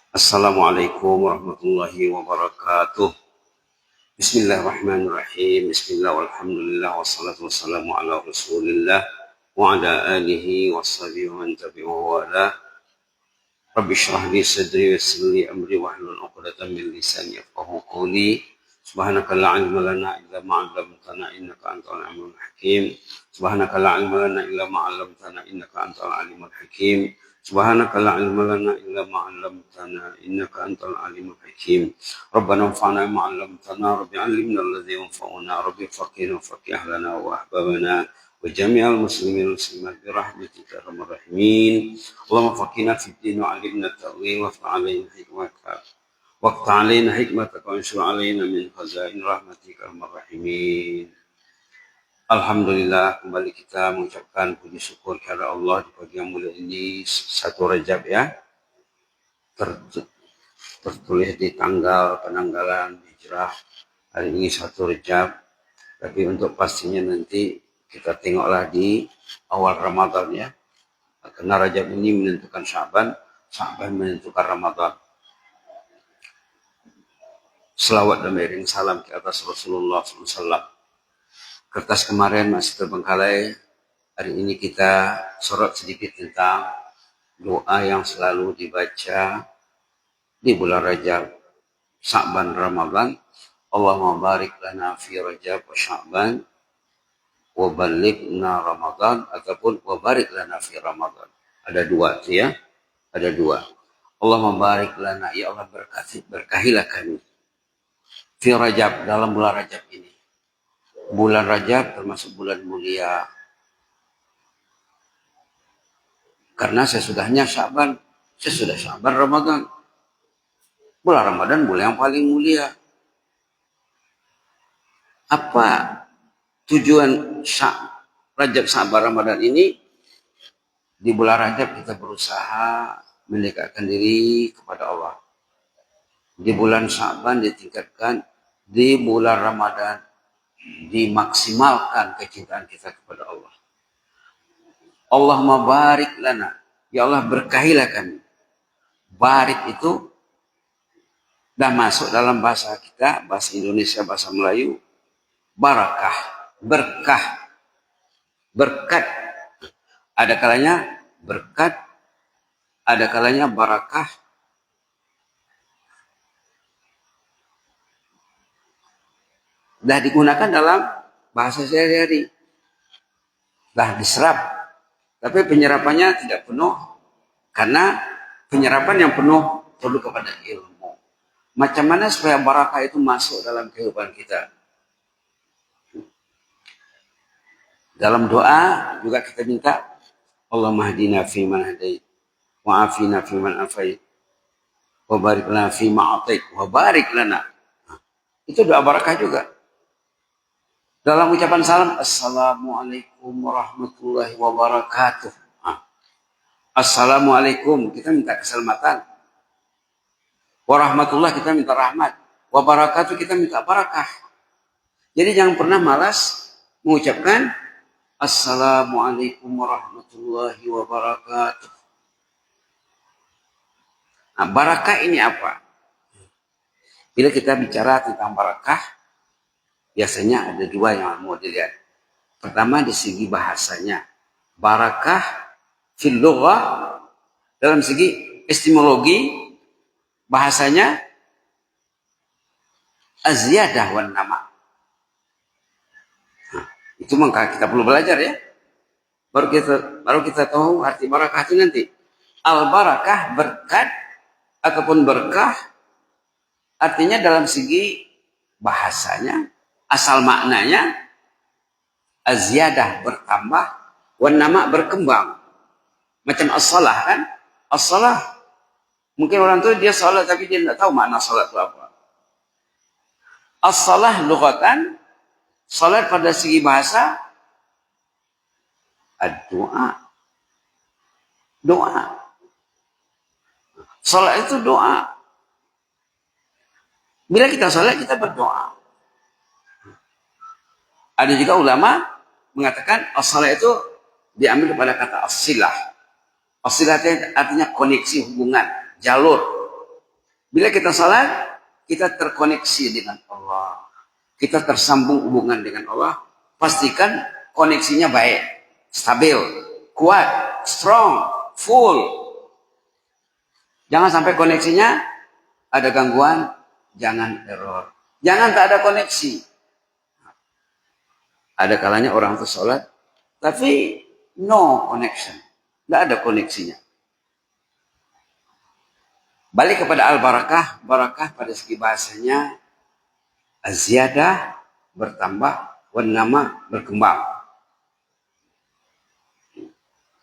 Assalamualaikum warahmatullahi wabarakatuh. Bismillahirrahmanirrahim. Bismillah walhamdulillah wassalatu wassalamu ala rasulillah wa ala alihi washabihi wa man tabi'ahu wa ala. Rabbi shrah li sadri wa yassir li amri wahlul 'uqdatam min lisani yafqahu qawli. Subhanaka la ilma lana illa ma 'allamtana innaka antal alimul hakim. Subhanaka la ilma lana illa ma 'allamtana innaka antal alimul hakim. Subhanaka la ilma lana illa ma 'allamtana innaka antal alimul hakim. Rabbana anfa'na bima 'allamtana, rabbi 'allimna alladhi yanfa'una, rabbi faqihna faqih lana wa ahbabana wa jami'al muslimin muslimat bi rahmatika ya arhamar rahimin. Allahumma faqihna fid din wa 'allimna at-ta'wil wa aftah 'alaina hikmaka waqta 'alaina hikmataka wa ansur 'alaina min khazain rahmatika ya arhamar rahimin. Alhamdulillah, kembali kita mengucapkan puji syukur kepada Allah di pagi yang mulia ini, 1 Rajab ya. Tertulis di tanggal penanggalan hijrah hari ini 1 Rajab. Tapi untuk pastinya nanti kita tengoklah di awal Ramadan ya. Karena Rajab ini menentukan Sya'ban, Sya'ban menentukan Ramadan. Selawat dan beriring salam ke atas Rasulullah SAW. Kertas kemarin masih terbengkalai. Hari ini kita sorot sedikit tentang doa yang selalu dibaca di bulan Rajab, Sya'ban, Ramadan. Allahumma barik lana fi Rajab wa Sya'ban wa balighna Ramadan, ataupun wa barik lana fi Ramadan. Ada dua itu ya. Ada dua. Allahumma barik lana, ya Allah berkahilah kami fi Rajab, dalam bulan Rajab ini. Bulan Rajab termasuk bulan mulia. Karena sesudahnya Sya'ban, sesudah Sya'ban Ramadan. Bulan Ramadan bulan yang paling mulia. Apa tujuan Rajab, Sya'ban, Ramadan ini? Di bulan Rajab kita berusaha mendekatkan diri kepada Allah. Di bulan Sya'ban ditingkatkan, di bulan Ramadan dimaksimalkan kecintaan kita kepada Allah. Allahumma barik lana, ya Allah berkahilah kami. Barik itu dah masuk dalam bahasa kita, bahasa Indonesia, bahasa Melayu. Barakah, berkah, berkat. Ada kalanya berkat, ada kalanya barakah. Dah digunakan dalam bahasa sehari-hari. Dah diserap. Tapi penyerapannya tidak penuh. Karena penyerapan yang penuh perlu kepada ilmu. Macam mana supaya barakah itu masuk dalam kehidupan kita? Dalam doa juga kita minta, Allahumma hdina fi man hadait, wa afina fi man afait, wa barik lana fi ma atait, wa barik lana. Itu doa barakah juga. Dalam ucapan salam, Assalamualaikum warahmatullahi wabarakatuh. Assalamualaikum, kita minta keselamatan. Warahmatullah, kita minta rahmat. Wabarakatuh, kita minta barakah. Jadi jangan pernah malas mengucapkan Assalamualaikum warahmatullahi wabarakatuh. Nah, barakah ini apa? Bila kita bicara tentang barakah, biasanya ada dua yang mau dilihat. Pertama di segi bahasanya. Barakah fil lughah, dalam segi etimologi bahasanya az-ziyadah wan nama. Nah, itu maka kita perlu belajar ya. Baru kita tahu arti barakah itu nanti. Al-barakah berkat ataupun berkah, artinya dalam segi bahasanya, asal maknanya az-ziyadah bertambah, wan nama berkembang. Macam as-salah kan? As-salah. Mungkin orang tua dia salat tapi dia tidak tahu makna salat itu apa. As-salah lughatan, salat pada segi bahasa, ad-doa. Doa. Salat itu doa. Bila kita salat kita berdoa. Ada juga ulama mengatakan as-salah itu diambil kepada kata as-silah. As-silah artinya koneksi, hubungan, jalur. Bila kita salat, kita terkoneksi dengan Allah. Kita tersambung hubungan dengan Allah. Pastikan koneksinya baik, stabil, kuat, strong, full. Jangan sampai koneksinya ada gangguan, jangan error. Jangan tak ada koneksi. Ada kalanya orang itu sholat, tapi no connection. Tidak ada koneksinya. Balik kepada al-barakah. Barakah pada segi bahasanya az-ziyadah, bertambah, wan nama, berkembang.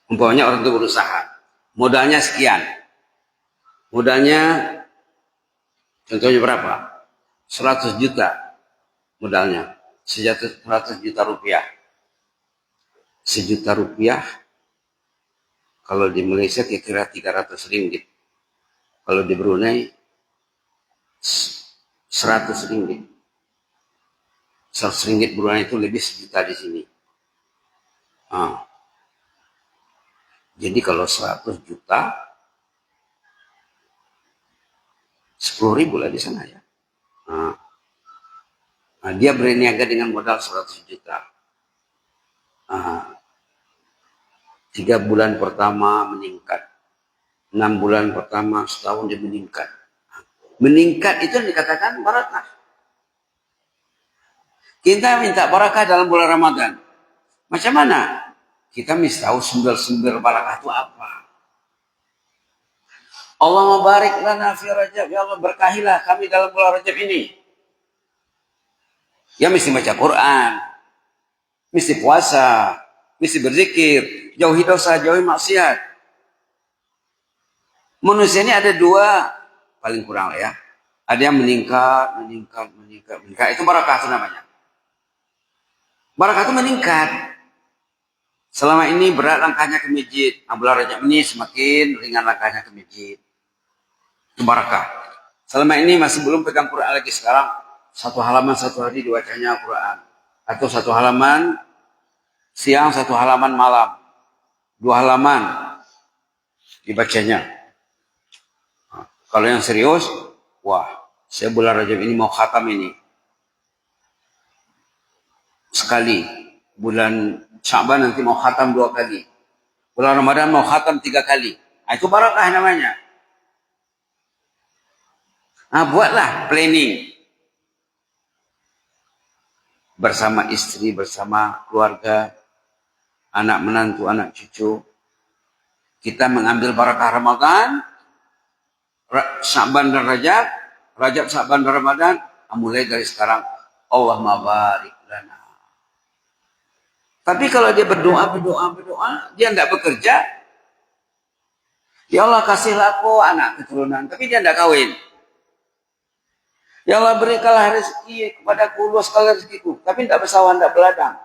Umpamanya orang itu berusaha, modalnya sekian. Modalnya contohnya berapa? 100 juta modalnya. 100 juta rupiah. 1 juta rupiah kalau di Malaysia kira-kira 300 ringgit. Kalau di Brunei 100 ringgit. 100 ringgit Brunei itu lebih 1 juta di sini. Jadi kalau 100 juta 10.000 lah di sana ya. Dia berniaga dengan modal 100 juta. 3 bulan pertama meningkat. 6 bulan pertama, setahun dia meningkat. Meningkat itu yang dikatakan barakah. Kita minta barakah dalam bulan Ramadan. Macam mana? Kita mesti tahu sumber-sumber barakah itu apa. Allah mabarik lana fi Rajab. Ya Allah berkahilah kami dalam bulan Rajab ini. Ya mesti baca Quran. Mesti puasa. Mesti berzikir. Jauhi dosa, jauhi maksiat. Manusia ini ada 2 paling kurang ya. Ada yang meningkat. Itu barakah itu namanya. Barakah itu meningkat. Selama ini berat langkahnya ke masjid. Bulan Rajab ini semakin ringan langkahnya ke masjid. Itu barakah. Selama ini masih belum pegang Quran lagi. Sekarang 1 halaman 1 hari dibacanya Quran. Atau 1 halaman siang, 1 halaman malam. 2 halaman dibacanya. Kalau yang serius, wah, saya bulan Rajab ini mau khatam ini. Sekali. Bulan Sya'ban nanti mau khatam 2 kali. Bulan Ramadan mau khatam 3 kali. Itu barakah namanya. Buatlah planning. Bersama istri, bersama keluarga, anak menantu, anak cucu. Kita mengambil barakah Ramadan. Sya'ban dan Rajab, Sya'ban dan Ramadan, mulai dari sekarang Allah mabarik lana. Tapi kalau dia berdoa, dia tidak bekerja, ya Allah kasihlah aku anak keturunan, tapi dia tidak kawin. Ya Allah berikanlah rezeki kepadaku, luaskanlah rezekiku, tapi tidak bersawah, tidak beladang,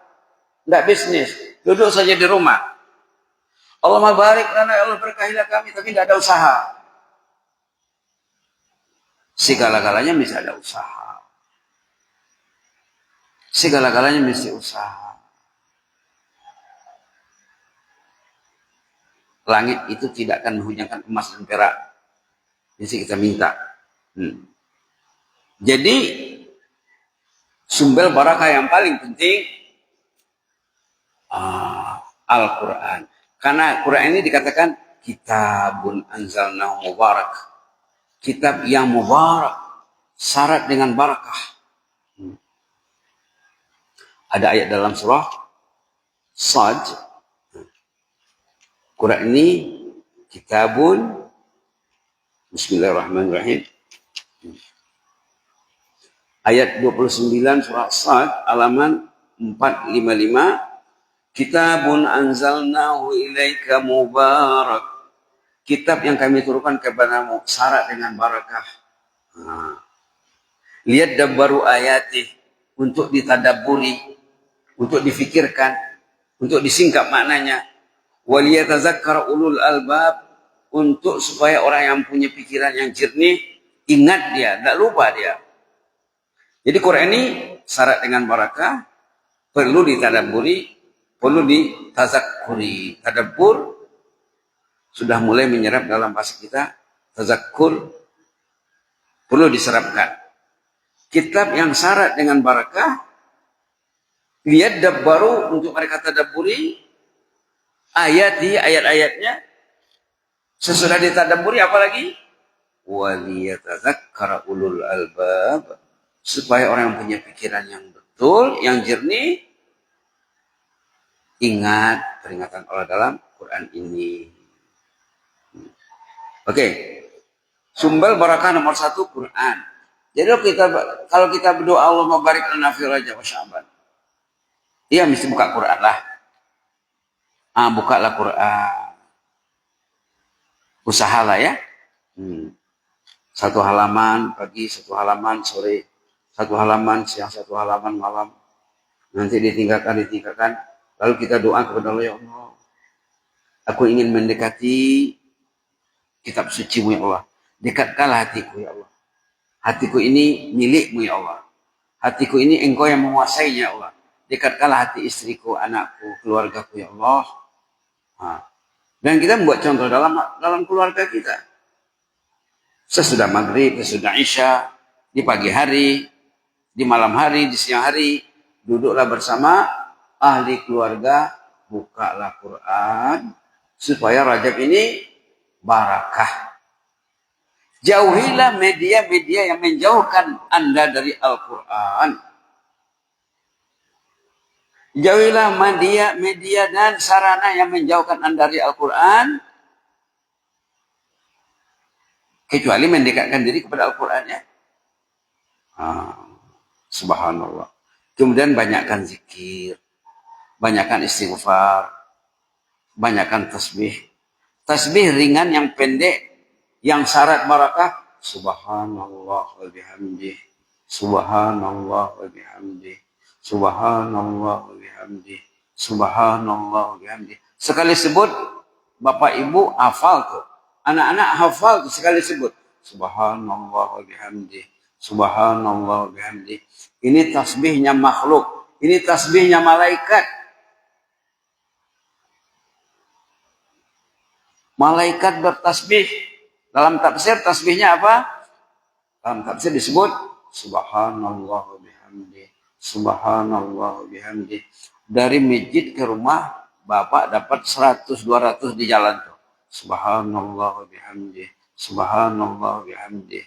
tidak bisnis, duduk saja di rumah. Allah mabarik lana, ya Allah berkahilah kami, tapi tidak ada usaha. Segala-galanya mesti ada usaha. Segala-galanya mesti usaha. Langit itu tidak akan menghujamkan emas dan perak. Jadi kita minta. Jadi sumber barakah yang paling penting Al-Quran. Karena Quran ini dikatakan kitabun anzalnahu mubarak. Kitab yang mubarak, syarat dengan barakah. Ada ayat dalam surah Sad. Quran ini kitabun, bismillahirrahmanirrahim. Ayat 29 surah Sad, halaman 455. Kitabun anzalnahu ilaika mubarak. Kitab yang kami turunkan kepadamu syarat dengan barakah. Lihat dabbaru ayatih, untuk ditadabburi, untuk difikirkan, untuk disingkap maknanya. Waliyatazakkar ulul albab, untuk supaya orang yang punya pikiran yang jernih ingat dia, tidak lupa dia. Jadi Quran ini syarat dengan barakah, perlu ditadabburi, perlu ditazakkuri. Tadabbur sudah mulai menyerap dalam bahasa kita, tazakkur Perlu diserapkan. Kitab yang syarat dengan barakah, lihat baru untuk mereka tadabburi ayat-ayatnya. Sesudah ditadabburi apalagi? Waliyatadzakkara ulul albab, supaya orang yang punya pikiran yang betul, yang jernih, ingat peringatan Allah dalam Quran ini. Oke. Sumber barakah nomor 1 Quran. Jadi kalau kita berdoa Allah barik lana fi Rajab wa Sya'ban, iya mesti buka Quran lah. Bukalah Quran. Usahalah ya. Satu halaman pagi, satu halaman sore, satu halaman siang, satu halaman malam. Nanti ditinggalkan. Lalu kita doa kepada Allah, ya Allah, aku ingin mendekati kitab suci-Mu ya Allah. Dekatkanlah hatiku ya Allah. Hatiku ini milik-Mu ya Allah. Hatiku ini Engkau yang menguasainya ya Allah. Dekatkanlah hati istriku, anakku, keluargaku ya Allah. Dan kita membuat contoh dalam keluarga kita. Sesudah maghrib, sesudah isya, di pagi hari, di malam hari, di siang hari, duduklah bersama ahli keluarga, bukalah Quran, supaya Rajab ini barakah. Jauhilah media-media yang menjauhkan Anda dari Al-Quran. Jauhilah media dan sarana yang menjauhkan Anda dari Al-Quran. Kecuali mendekatkan diri kepada Al-Quran ya. Subhanallah. Kemudian banyakkan zikir. Banyakkan istighfar. Banyakkan tasbih. Tasbih ringan yang pendek. Yang syarat barakah, subhanallah wa bihamdih, subhanallah wa bihamdih, subhanallah wa bihamdih, subhanallah wa bihamdih. Sekali sebut, Bapak Ibu hafal tuh. Anak-anak hafal tuh sekali sebut. Subhanallah wa bihamdih, subhanallah wa bihamdih. Ini tasbihnya makhluk, ini tasbihnya malaikat. Malaikat bertasbih. Dalam tafsir tasbihnya apa? Dalam tafsir disebut subhanallah wa bihamdi, subhanallah wa bihamdi. Dari masjid ke rumah Bapak dapat 100-200 di jalan tuh. Subhanallah wa bihamdi, subhanallah wa bihamdi.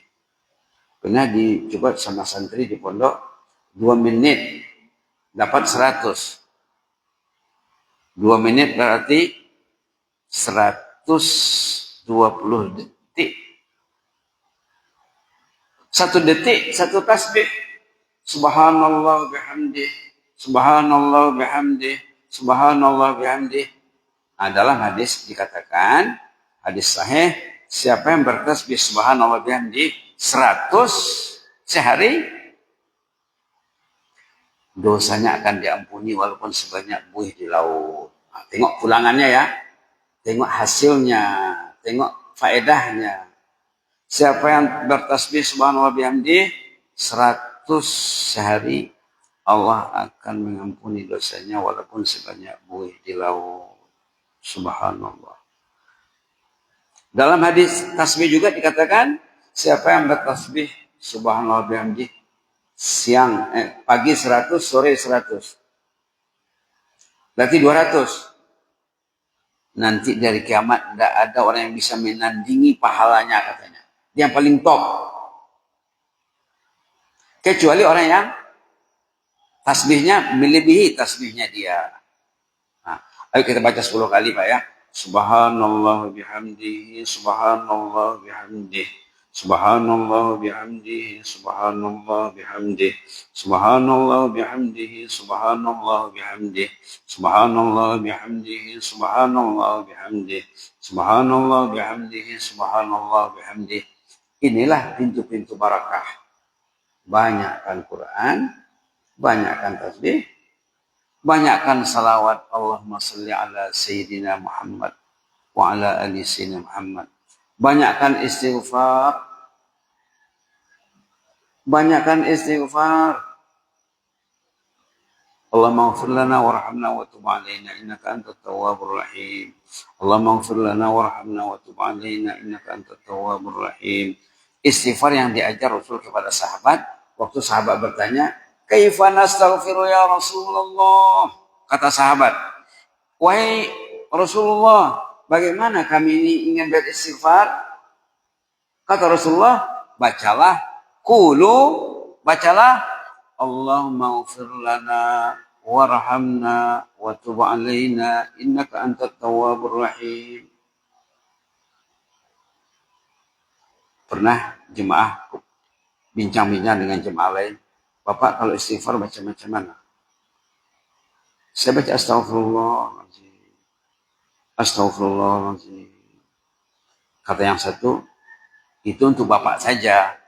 Pernah dicoba sama santri di pondok 2 menit dapat 100. 2 menit berarti 120 detik. 1 detik 1 tasbih. Subhanallah bihamdih, subhanallah bihamdih, subhanallah bihamdih. Dalam hadis dikatakan, hadis sahih, siapa yang bertasbih subhanallah bihamdih 100 sehari, dosanya akan diampuni walaupun sebanyak buih di laut. Tengok pulangannya ya. Tengok hasilnya, tengok faedahnya. Siapa yang bertasbih subhanallah bihamdih 100 sehari, Allah akan mengampuni dosanya walaupun sebanyak buih di laut. Subhanallah. Dalam hadis tasbih juga dikatakan, siapa yang bertasbih subhanallah bihamdih pagi 100, sore 100. Berarti 200. Nanti dari kiamat tidak ada orang yang bisa menandingi pahalanya katanya. Yang paling top. Kecuali orang yang tasbihnya melebihi tasbihnya dia. Ayo kita baca 10 kali Pak ya. Subhanallah bihamdihi, subhanallah bihamdihi, subhanallah bihamdihi, subhanallah bihamdihi, subhanallah bihamdihi, subhanallah bihamdihi, subhanallah bihamdihi, subhanallah bihamdihi, subhanallah bihamdihi, subhanallah bihamdihi. Inilah pintu-pintu barakah. Banyakkan Quran, banyakkan tasbih, banyakkan salawat. Allahumma salli ala Sayyidina Muhammad wa ala ali Sayyidina Muhammad. Banyakkan istighfar. Banyakkan istighfar. Allahumma ighfir lana warhamna wa tub alaina innaka antat tawwabur rahim. Allahumma ighfir lana warhamna wa tub alaina innaka antat tawwabur rahim. istighfar yang diajar Rasul kepada sahabat. Waktu sahabat bertanya, kaifa nastaghfiru ya Rasulullah? Kata sahabat, wahai Rasulullah, bagaimana kami ini ingin beristighfar? Kata Rasulullah, bacalah, Allahumma ighfir lana warhamna wa tub alaina innaka antat tawwabur rahim. Pernah jemaah bincang-bincang dengan jemaah lain, Bapak kalau istighfar baca macam mana? Saya baca astagfirullahaladzim. Astagfirullahaladzim. Kata yang satu, itu untuk Bapak saja.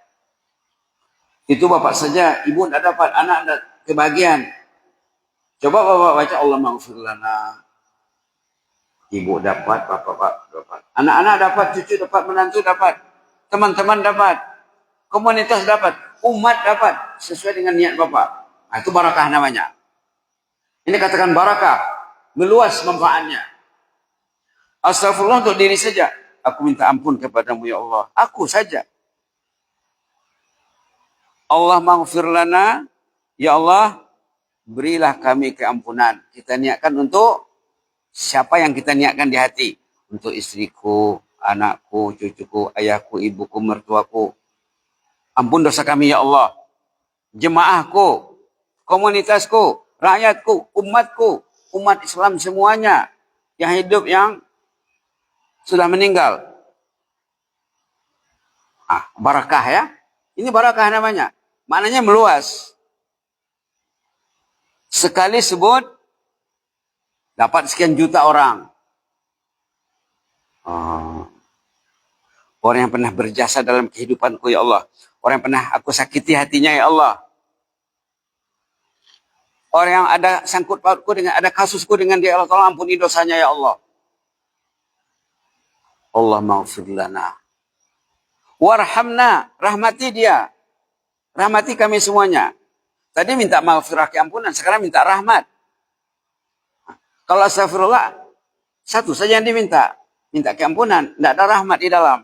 Itu Bapak saja, Ibu tidak dapat, anak tidak kebagian. Coba Bapak baca Allah maghfir lana. Ibu dapat, Bapak dapat. Anak-anak dapat, cucu dapat, menantu dapat. Teman-teman dapat. Komunitas dapat. Umat dapat. Sesuai dengan niat Bapak. Nah, itu barakah namanya. Ini katakan barakah. Meluas manfaatnya. Astagfirullah untuk diri saja. Aku minta ampun kepadamu ya Allah. Aku saja. Allah maghfir lana. Ya Allah, berilah kami keampunan. Kita niatkan untuk siapa yang kita niatkan di hati. Untuk istriku, anakku, cucuku, ayahku, ibuku, mertuaku. Ampun dosa kami ya Allah. Jemaahku, komunitasku, rakyatku, umatku, umat Islam semuanya. Yang hidup, yang sudah meninggal. Barakah ya. Ini barakah namanya. Maknanya meluas. Sekali sebut, dapat sekian juta orang. Orang yang pernah berjasa dalam kehidupanku ya Allah. Orang yang pernah aku sakiti hatinya ya Allah. Orang yang ada sangkut pautku dengan, ada kasusku dengan dia, Allah tolong ampuni dosanya ya Allah. Allah maghfir lana. Warhamna, rahmati dia. Rahmati kami semuanya. Tadi minta maghfirah keampunan, sekarang minta rahmat. Kalau astagfirullah, satu saja yang diminta. Minta keampunan, tidak ada rahmat di dalam.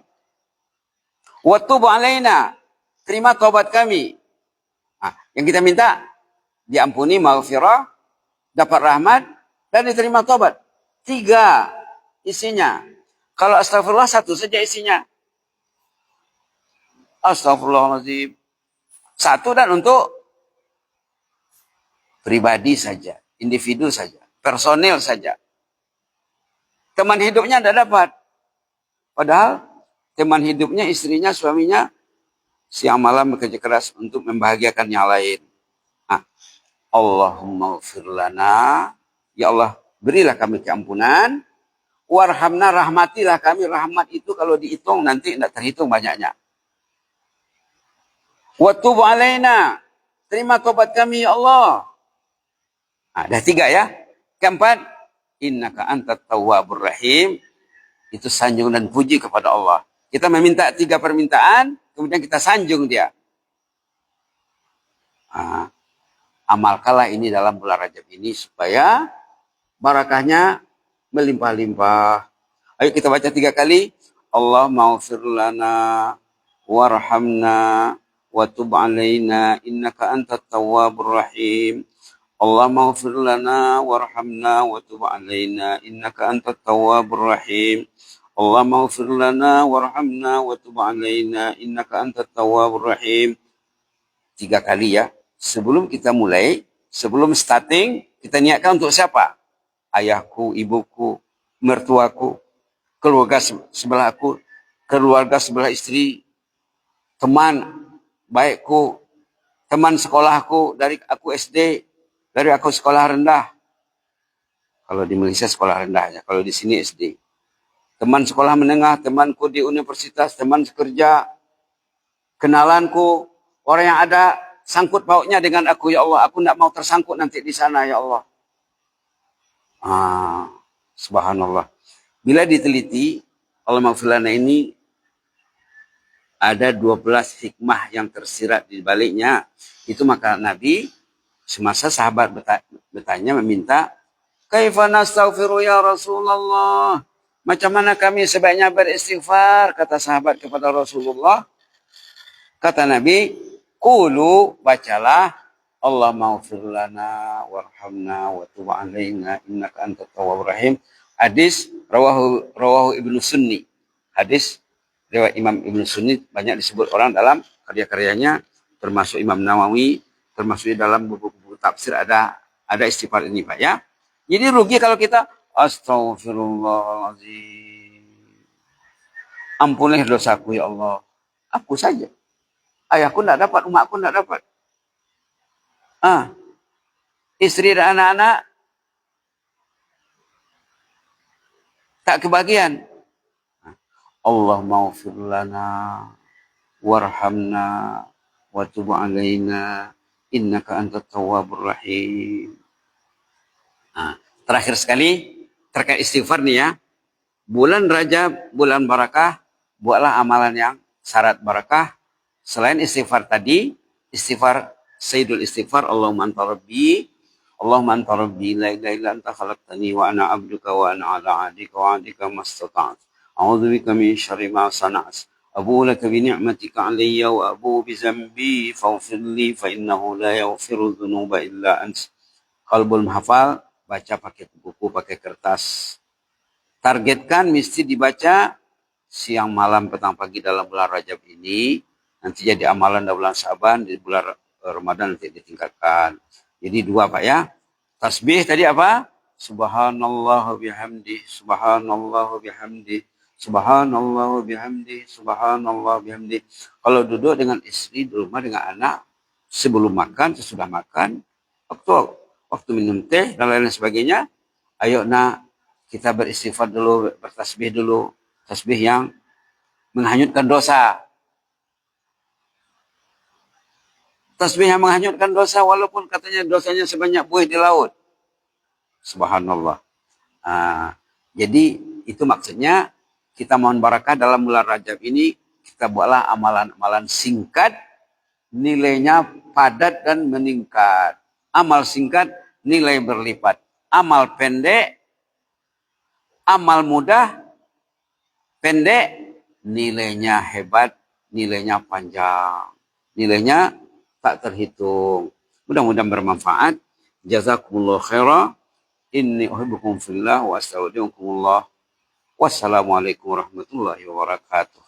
Wa tub alaina, terima taubat kami. Yang kita minta, diampuni maghfirah, dapat rahmat, dan diterima taubat. 3 isinya. Kalau astagfirullah, 1 saja isinya. Astagfirullahaladzim. 1 dan untuk pribadi saja, individu saja, personil saja. Teman hidupnya tidak dapat. Padahal teman hidupnya, istrinya, suaminya, siang malam bekerja keras untuk membahagiakan yang lain. Allahumma ighfir lana. Ya Allah, berilah kami keampunan. Warhamna, rahmatilah kami. Rahmat itu kalau dihitung nanti tidak terhitung banyaknya. Wa tub alaina. Terima tobat kami ya Allah. Dah 3 ya. Keempat, innaka antat tawwabur rahim. Itu sanjung dan puji kepada Allah. Kita meminta 3 permintaan, kemudian kita sanjung dia. Amalkanlah ini dalam bulan Rajab ini supaya barakahnya melimpah-limpah. Ayo kita baca 3 kali. Allah maghfir lana warhamna wa tub alaina innaka antat tawwabur rahim. Allah maghfir lana warhamna wa tub alaina innaka antat tawwabur rahim. Allah maghfir lana warhamna wa tub alaina innaka antat tawwabur rahim. 3 kali ya. Sebelum kita mulai, sebelum starting, kita niatkan untuk siapa? Ayahku, ibuku, mertuaku, keluarga sebelahku, keluarga sebelah istri, teman baikku, teman sekolahku, dari aku SD, dari aku sekolah rendah. Kalau di Malaysia sekolah rendah ya, kalau di sini SD. Teman sekolah menengah, temanku di universitas, teman sekerja, kenalanku, orang yang ada sangkut pautnya dengan aku, ya Allah. Aku tidak mau tersangkut nanti di sana, ya Allah. Subhanallah. Bila diteliti, Allah maghfir lana ini ada 12 hikmah yang tersirat di baliknya. Itu maka Nabi semasa sahabat bertanya meminta, kaifa nastaghfiru ya Rasulullah? Macam mana kami sebaiknya beristighfar? Kata sahabat kepada Rasulullah, Kata Nabi, qulu, bacalah, Allah maghfir lana warhamna wa tub alaina innaka antat tawwabur rahim. Hadis rawahu Ibnu Sunni. Hadis riwayat Imam Ibnu Sunni, banyak disebut orang dalam karya-karyanya, termasuk Imam Nawawi, termasuk dalam buku-buku tafsir ada istighfar ini, Pak, ya. Jadi rugi kalau kita astagfirullahaladzim. Ampunilah dosaku ya Allah. Aku saja. Ayahku tidak dapat, umatku tidak dapat. Istri dan anak-anak tak kebagian. Allah maghfir lana warhamna wa tub alaina innaka antat tawwabur rahim. Terakhir sekali terkait istighfar nih ya. Bulan Rajab, bulan barakah, buatlah amalan yang syarat barakah. Selain istighfar tadi, istighfar Sayyidul Istighfar, Allahumma anta rabbi la ilaha illa anta khalaqtani wa ana abduka wa ana ala ahdika wa ahdika mastata'tu. A'udzu bika min syarri ma sana'tu. Abu'u laka bi ni'matika 'alayya wa abu'u bi dzambi faghfir li fa innahu la yaghfiru dzunuba illa anta. Qalbul menghafal, baca pakai buku, pakai kertas. Targetkan mesti dibaca siang, malam, petang, pagi dalam bulan Rajab ini. Nanti jadi amalan dalam bulan Syaban, di bulan Ramadan nanti ditingkatkan. Jadi 2, Pak, ya. Tasbih tadi apa? Subhanallah bihamdi, subhanallah bihamdi, subhanallah bihamdi, subhanallah bihamdi. Kalau duduk dengan istri di rumah dengan anak, sebelum makan, sesudah makan, waktu minum teh dan lain sebagainya, ayo nak kita beristighfar dulu, bertasbih dulu, tasbih yang menghanyutkan dosa. Tasbih yang menghanyutkan dosa walaupun katanya dosanya sebanyak buih di laut. Subhanallah. Jadi itu maksudnya kita mohon barakah dalam bulan Rajab ini, kita buatlah amalan-amalan singkat, nilainya padat dan meningkat. Amal singkat, nilai berlipat. Amal pendek, amal mudah, pendek, nilainya hebat, nilainya panjang. Nilainya tak terhitung. Mudah-mudahan bermanfaat. Jazakumullah khairan. Inni uhibbukum fillah wa astaudiukumullah. Wassalamualaikum warahmatullahi wabarakatuh.